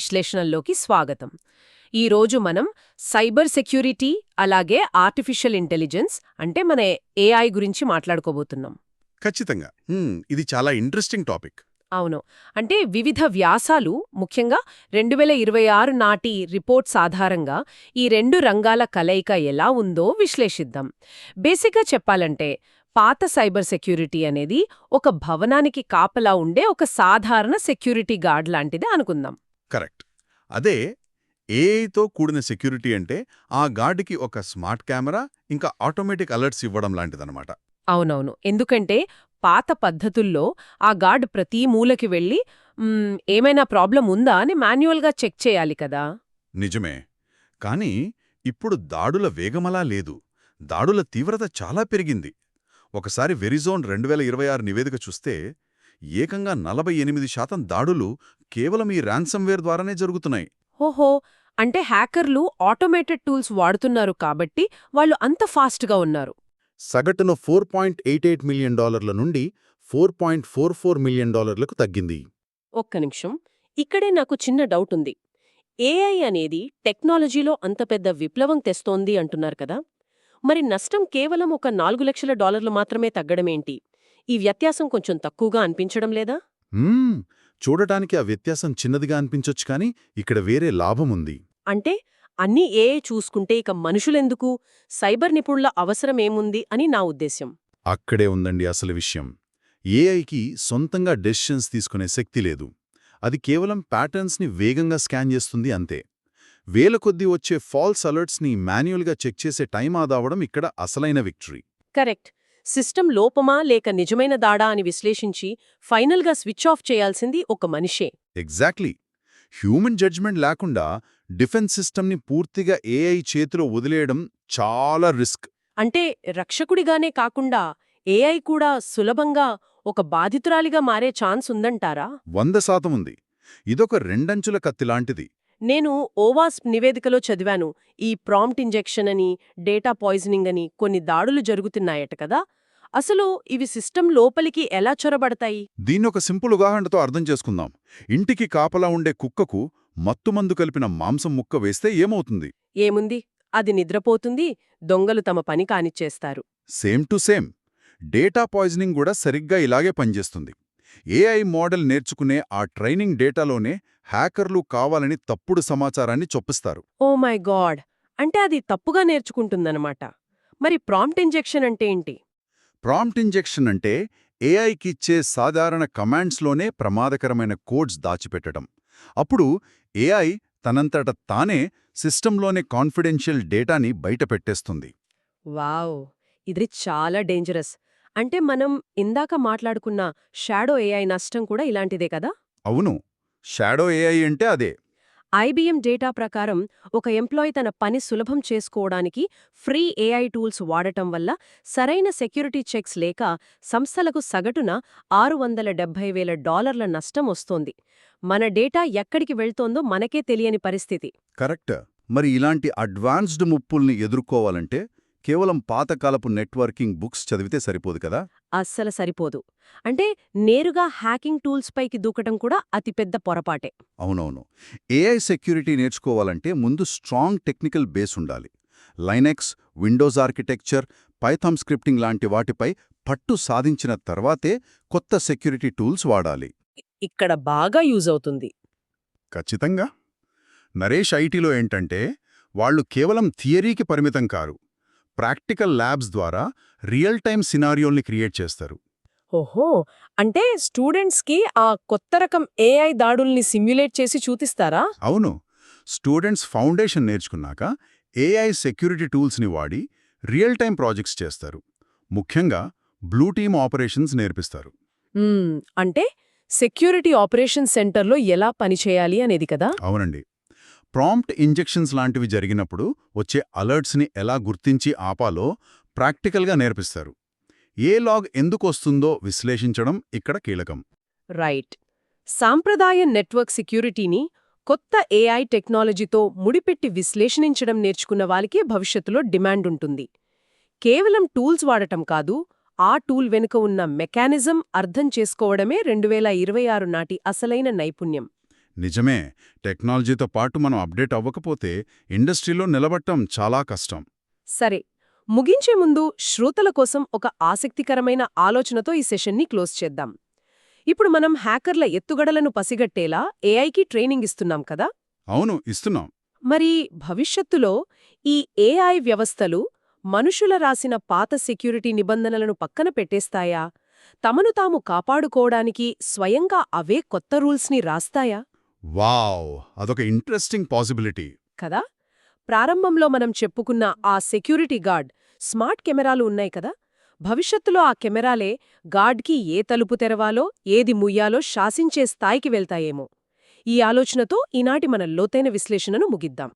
విశ్లేషణల్లోకి స్వాగతం. ఈరోజు మనం సైబర్ సెక్యూరిటీ అలాగే ఆర్టిఫిషియల్ ఇంటెలిజెన్స్ అంటే మన ఏఐ గురించి మాట్లాడుకోబోతున్నాం. ఖచ్చితంగా. ఇది చాలా ఇంట్రెస్టింగ్ టాపిక్. అవును. అంటే వివిధ వ్యాసాలు ముఖ్యంగా 2026 నాటి రిపోర్ట్స్ ఆధారంగా ఈ రెండు రంగాల కలయిక ఎలా ఉందో విశ్లేషిద్దాం. బేసిక్గా చెప్పాలంటే పాత సైబర్ సెక్యూరిటీ అనేది ఒక భవనానికి కాపలా ఉండే ఒక సాధారణ సెక్యూరిటీ గార్డ్ లాంటిది అనుకుందాం. కరెక్ట్. అదే ఏఐతో కూడిన సెక్యూరిటీ అంటే ఆ గార్డుకి ఒక స్మార్ట్ కెమెరా ఇంకా ఆటోమేటిక్ అలర్ట్స్ ఇవ్వడం లాంటిదన్నమాట. అవునవును. ఎందుకంటే పాత పద్ధతుల్లో ఆ గార్డ్ ప్రతి మూలకి వెళ్ళి ఏమైనా ప్రాబ్లం ఉందా అని మాన్యువల్గా చెక్ చేయాలి కదా. నిజమే. కానీ ఇప్పుడు దాడుల వేగమలా లేదు. దాడుల తీవ్రత చాలా పెరిగింది. ఒకసారి వెరిజోన్ 2026 నివేదిక చూస్తే ఏకంగా 48% దాడులు కేవలం ఈ ర్యాన్సమ్వేర్ ద్వారానే జరుగుతున్నాయి. ఓహో, అంటే హ్యాకర్లు ఆటోమేటెడ్ టూల్స్ వాడుతున్నారు కాబట్టి వాళ్ళు అంత ఫాస్ట్గా ఉన్నారు. సగటున $4.88 మిలియన్ నుండి $4.44 మిలియన్ తగ్గింది. ఒక్క నిమిషం, ఇక్కడే నాకు చిన్న డౌట్ ఉంది. ఏఐ అనేది టెక్నాలజీలో అంత పెద్ద విప్లవం తెస్తోంది అంటున్నారు కదా, మరి నష్టం కేవలం ఒక $4 లక్షల మాత్రమే తగ్గడమేంటి? ఈ వ్యత్యాసం కొంచెం తక్కువగా అనిపించడం లేదా? చూడటానికి ఆ వ్యత్యాసం చిన్నదిగా అనిపించొచ్చు కానీ ఇక్కడ వేరే లాభముంది. అంటే అన్నీ ఏఐ చూసుకుంటే ఇక మనుషులెందుకు, సైబర్ నిపుణుల అవసరమేముంది అని నా ఉద్దేశ్యం. అక్కడే ఉందండి అసలు విషయం. ఏఐకి సొంతంగా డెసిషన్స్ తీసుకునే శక్తి లేదు. అది కేవలం ప్యాటర్న్స్ని వేగంగా స్కాన్ చేస్తుంది అంతే. వేల కొద్దీ వచ్చే ఫాల్స్ అలర్ట్స్ని మాన్యువల్గా చెక్ చేసే టైం ఆదావడం ఇక్కడ అసలైన విక్టరీ. కరెక్ట్. సిస్టమ్ లోపమా లేక నిజమైన దాడా అని విశ్లేషించి ఫైనల్గా స్విచ్ ఆఫ్ చేయాల్సింది ఒక మనిషే. ఎగ్జాక్ట్లీ. హ్యూమన్ జడ్జ్మెంట్ లేకుండా డిఫెన్స్ సిస్టమ్ని పూర్తిగా ఏఐ చేతిలో వదిలేయడం చాలా రిస్క్. అంటే రక్షకుడిగానే కాకుండా ఏఐ కూడా సులభంగా ఒక బాధితురాలిగా మారే ఛాన్స్ ఉందంటారా? 100% ఉంది. ఇదొక రెండంచుల కత్తిలాంటిది. నేను ఓవాస్ప్ నివేదికలో చదివాను, ఈ ప్రాంప్ట్ ఇంజెక్షన్ అని, డేటా పాయిజనింగ్ అని కొన్ని దాడులు జరుగుతున్నాయట కదా. అసలు ఇవి సిస్టమ్ లోపలికి ఎలా చొరబడతాయి? దీన్నొక సింపుల్ ఉదాహరణతో అర్థం చేసుకుందాం. ఇంటికి కాపలా ఉండే కుక్కకు మత్తుమందు కలిపిన మాంసం ముక్క వేస్తే ఏమవుతుంది? ఏముంది, అది నిద్రపోతుంది, దొంగలు తమ పని కానిచ్చేస్తారు. Same to same. Data poisoning కూడా సరిగ్గా ఇలాగే పనిచేస్తుంది. ఏఐ మోడల్ నేర్చుకునే ఆ ట్రైనింగ్ డేటాలోనే హ్యాకర్లు కావాలని తప్పుడు సమాచారాన్ని చొప్పిస్తారు. ఓ మై గాడ్, అంటే అది తప్పుగా నేర్చుకుంటుందన్నమాట. మరి ప్రాంప్ట్ ఇంజెక్షన్ అంటే ఏంటి? ప్రాంప్ట్ ఇంజెక్షన్ అంటే ఏఐకిచ్చే సాధారణ కమాండ్స్లోనే ప్రమాదకరమైన కోడ్స్ దాచిపెట్టడం. అప్పుడు ఏఐ తనంతట తానే సిస్టంలోని కాన్ఫిడెన్షియల్ డేటాని బయటపెట్టేస్తుంది. వావ్, ఇది చాలా డేంజరస్. అంటే మనం ఇందాక మాట్లాడుకున్న షాడో ఏఐ నష్టం కూడా ఇలాంటిదే కదా? అవును, షాడో ఏఐ అంటే అదే. ఐబీఎం డేటా ప్రకారం ఒక ఎంప్లాయీ తన పని సులభం చేసుకోవడానికి ఫ్రీ ఏఐ టూల్స్ వాడటం వల్ల సరైన సెక్యూరిటీ చెక్స్ లేక సంస్థలకు సగటున $670,000 నష్టం వస్తోంది. మన డేటా ఎక్కడికి వెళ్తోందో మనకే తెలియని పరిస్థితి. కరెక్ట్. మరి ఇలాంటి అడ్వాన్స్డ్ ముప్పుల్ని ఎదుర్కోవాలంటే కేవలం పాతకాలపు నెట్వర్కింగ్ బుక్స్ చదివితే సరిపోదు కదా? అస్సలు సరిపోదు. అంటే నేరుగా హ్యాకింగ్ టూల్స్ పైకి దూకటం కూడా అతిపెద్ద పొరపాటే. అవునవును. ఏఐ సెక్యూరిటీ నేర్చుకోవాలంటే ముందు స్ట్రాంగ్ టెక్నికల్ బేస్ ఉండాలి. Linux, Windows architecture, Python scripting లాంటి వాటిపై పట్టు సాధించిన తర్వాతే కొత్త సెక్యూరిటీ టూల్స్ వాడాలి. ఇక్కడ బాగా యూజ్ అవుతుంది. ఖచ్చితంగా. నరేష్ ఐటీలో ఏంటంటే వాళ్ళు కేవలం థియరీకి పరిమితం కారు. ప్రాక్టికల్ ల్యాబ్స్ ద్వారా రియల్ టైమ్ సినారియోల్ని క్రియేట్ చేస్తారు. ఓహో, అంటే స్టూడెంట్స్కి ఆ కొత్త రకం ఏఐ దాడుల్ని సిమ్యులేట్ చేసి చూపిస్తారా? అవును. స్టూడెంట్స్ ఫౌండేషన్ నేర్చుకున్నాక ఏఐ సెక్యూరిటీ టూల్స్ని వాడి రియల్ టైమ్ ప్రాజెక్ట్స్ చేస్తారు. ముఖ్యంగా బ్లూ టీమ్ ఆపరేషన్స్ నేర్పిస్తారు. అంటే సెక్యూరిటీ ఆపరేషన్ సెంటర్లో ఎలా పనిచేయాలి అనేది కదా? అవునండి. ప్రాంప్ట్ ఇంజెక్షన్స్ లాంటివి జరిగినప్పుడు వచ్చే అలర్ట్స్ని ఎలా గుర్తించి ఆపాలో ప్రాక్టికల్గా నేర్పిస్తారు. ఏ లాగ్ ఎందుకొస్తుందో విశ్లేషించడం ఇక్కడ కీలకం. రైట్. సాంప్రదాయ నెట్వర్క్ సెక్యూరిటీని కొత్త ఏఐ టెక్నాలజీతో ముడిపెట్టి విశ్లేషించడం నేర్చుకున్న వాళ్ళకి భవిష్యత్తులో డిమాండ్ ఉంటుంది. కేవలం టూల్స్ వాడటం కాదు, ఆ టూల్ వెనుక ఉన్న మెకానిజం అర్థం చేసుకోవడమే 2026 నాటి అసలైన నైపుణ్యం. నిజమే. టెక్నాలజీతో పాటు మనం అప్డేట్ అవ్వకపోతే ఇండస్ట్రీలో నిలబడటం చాలా కష్టం. సరే, ముగించే ముందు శ్రోతల కోసం ఒక ఆసక్తికరమైన ఆలోచనతో ఈ సెషన్ని క్లోజ్ చేద్దాం. ఇప్పుడు మనం హ్యాకర్ల ఎత్తుగడలను పసిగట్టేలా ఏఐకి ట్రైనింగ్ ఇస్తున్నాం కదా? అవును, ఇస్తున్నాం. మరి భవిష్యత్తులో ఈ ఏఐ వ్యవస్థలు మనుషుల రాసిన పాత సెక్యూరిటీ నిబంధనలను పక్కన పెట్టేస్తాయా? తమను తాము కాపాడుకోవడానికి స్వయంగా అవే కొత్త రూల్స్ని రాస్తాయా? వావ్! అదొక ఇంట్రెస్టింగ్ పాసిబిలిటీ. కదా? ప్రారంభంలో మనం చెప్పుకున్న ఆ సెక్యూరిటీ గార్డ్ స్మార్ట్ కెమెరాలు ఉన్నాయి కదా? భవిష్యత్తులో ఆ కెమెరాలే గార్డ్కి ఏ తలుపు తెరవాలో, ఏది ముయ్యాలో శాసించే స్థాయికి వెళ్తాయేమో. ఈ ఆలోచనతో ఈనాటి మన లోతైన విశ్లేషణను ముగిద్దాం.